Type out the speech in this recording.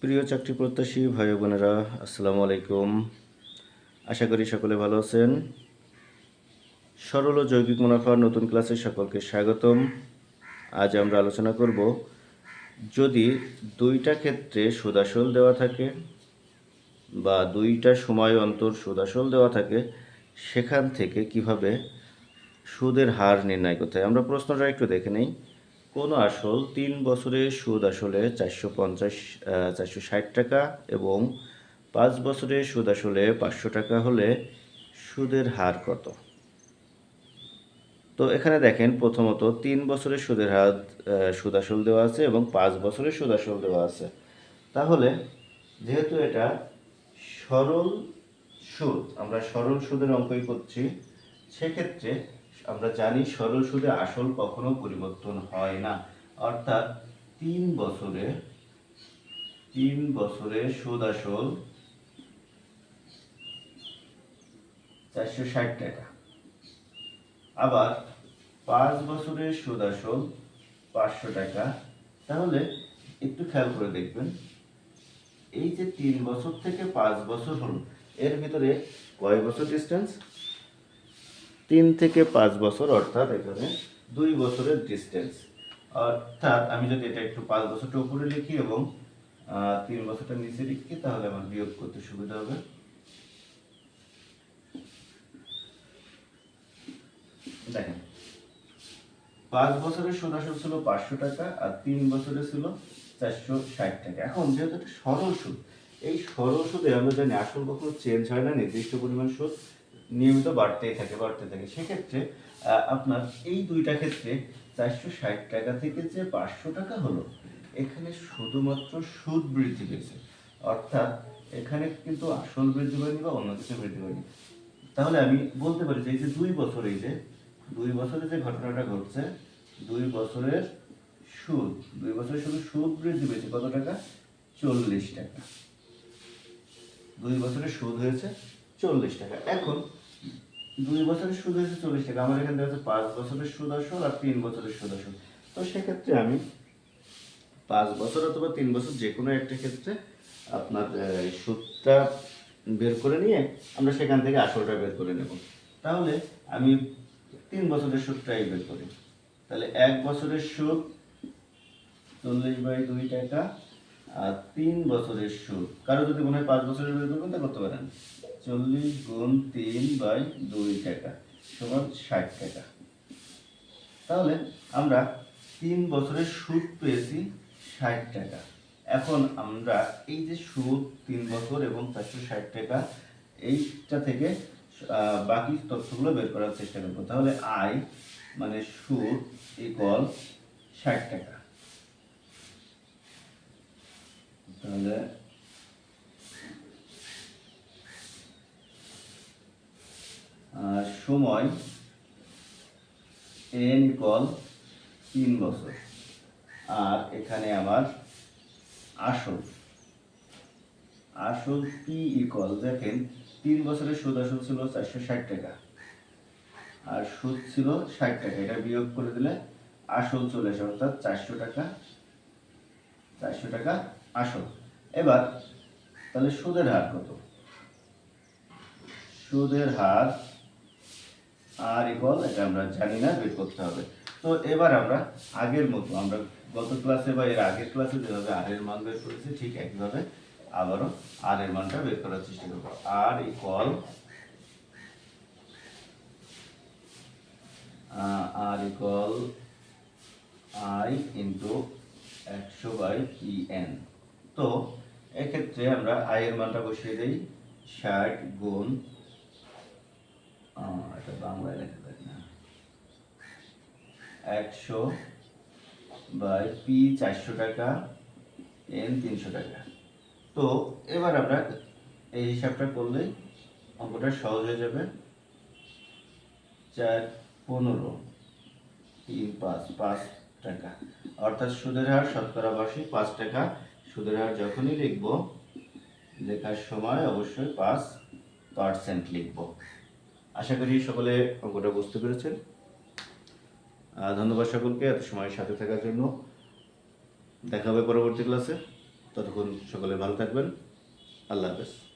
প্রিয় চাকরি প্রত্যাশী ভাই বোনেরা, আসসালামু আলাইকুম। আশা করি সকলে ভালো আছেন। সরল ও যৌগিক মুনাফার নতুন ক্লাসে সকলকে স্বাগতম। আজ আমরা আলোচনা করব, যদি দুইটা ক্ষেত্রে সুদ আসল দেওয়া থাকে বা দুইটা সময় অন্তর সুদ আসল দেওয়া থাকে, সেখান থেকে কিভাবে সুদের হার নির্ণয় করতে হয়। আমরা প্রশ্নটা একটু দেখে নেই। কোনো আসল 3 বছরের সুদ আসলে 460 টাকা এবং 5 বছরের সুদ আসলে 500 টাকা হলে সুদের হার কত? তো এখানে দেখেন, প্রথমত 3 বছরের সুদের হার সুদ আসল দেওয়া আছে এবং 5 বছরের সুদ আসল দেওয়া আছে। তাহলে যেহেতু এটা সরল সুদ, আমরা সরল সুদের অঙ্কই করছি, সেক্ষেত্রে আমরা জানি সরল সুদে আসল কখনো পরিবর্তন হয় না। অর্থাৎ 3 বছরে সুদ আসল 460 টাকা, আবার 5 বছরের সুদ আসল 500 টাকা। তাহলে একটু খেয়াল করে দেখবেন, এই যে 3 বছর থেকে 5 বছর হলো, এর ভিতরে কয় বছর ডিস্টেন্স? 3 থেকে 5 বছর, অর্থাৎ এখানে 2 বছরের ডিস্টেন্স। অর্থাৎ আমি যদি এটা একটু 5 বছরটা উপরে লিখি এবং 3 বছরটা নিচে লিখি, তাহলে আমার বিয়োগ করতে সুবিধা হবে। দেখেন, 5 বছরের সুদ আসল ছিল 500 টাকা আর 3 বছরে ছিল 460 টাকা। এখন যেহেতু এটা সরল সুদ, এই সরল সুদে আমরা জানি আসল কখনো চেঞ্জ হয় না, নির্দিষ্ট পরিমাণ সুদ নিয়মিত বাড়তেই থাকে। সেক্ষেত্রে আপনার এই দুইটা ক্ষেত্রে 460 টাকা থেকে যে 500 টাকা হলো, এখানে শুধুমাত্র সুদ বৃদ্ধি পেয়েছে। অর্থাৎ এখানে কিন্তু আসল বৃদ্ধি পায়নি বা অন্য কিছু বৃদ্ধি পায়নি। তাহলে আমি বলতে পারি যে এই যে 2 বছরে যে ঘটনাটা ঘটছে, 2 বছরের সুদ, 2 বছরের শুধু সুদ বৃদ্ধি পেয়েছে কত টাকা? 40 টাকা। 2 বছরের সুদ হয়েছে 40 টাকা। এখন 2 বছরের সুদ হয়েছে 40 টাকা, আমার এখানে দেখা যাচ্ছে 5 বছরের সুদ আসল আর 3 বছরের সুদ আসল। তো সেক্ষেত্রে আমি 5 বছর অথবা 3 বছর যে কোনো একটা ক্ষেত্রে আপনার সুদটা বের করে নিয়ে আমরা সেখান থেকে আসলটা বের করে নেব। তাহলে আমি 3 বছরের সুদটাই বের করি। তাহলে 1 বছরের সুদ 40/2 টাকা আর 3 বছরের সুদ, কারো যদি মনে হয় 5 বছরের বের করবেন তা করতে পারেন, 40 গুণ 3/2 টাকা সমান 60 টাকা। তাহলে আমরা 3 বছরের সুদ পেয়েছি 60 টাকা। এখন আমরা এই যে সুদ 3 বছর এবং 460 টাকা, এইটা থেকে বাকি তথ্যগুলো বের করার চেষ্টা করব। তাহলে আয় মানে সুদ ইকুয়াল 60 টাকা। তাহলে সময় n ইকুয়াল 3 বছর, আর এখানে আমার আসল p ইকুয়াল, দেখেন 3 বছরের সুদ আসল ছিল 460 টাকা আর সুদ ছিল 60 টাকা, এটা বিয়োগ করে দিলে আসল চলে আসে, অর্থাৎ 400 টাকা আসল। এবার তাহলে সুদের হার কত? সুদের হার আর ইকুয়াল, এটা আমরা জানি না, বের করতে হবে। তো এবার আমরা আগের মতো, আমরা গত ক্লাসে বা এর আগের ক্লাসে যেভাবে আর এর মান বের করেছি, ঠিক একইভাবে আবারও আর এর মানটা বের করার চেষ্টা করব। আর ইকুয়াল আই ইন্টু 100/en। তো এক্ষেত্রে আমরা আই এর মানটা বসিয়ে দিই, 60 গুণ, এটা বাংলায় লেখা যায় না, 100/p 400 টাকা, n 300 টাকা। তো এবার আমরা এই হিসাবটা করলেই অঙ্কটা সহজ হয়ে যাবে। 4 15 3 5 টাকা, অর্থাৎ সুদের হার শতকরা 5 টাকা। সুদের হার যখনই লিখব, লেখার সময় অবশ্যই 5% লিখব। আশা করি সকলে অঙ্কটা বুঝতে পেরেছেন। ধন্যবাদ সকলকে এত সময় সাথে থাকার জন্য। দেখা হবে পরবর্তী ক্লাসে। ততক্ষণ সকলে ভালো থাকবেন। আল্লাহ হাফেজ।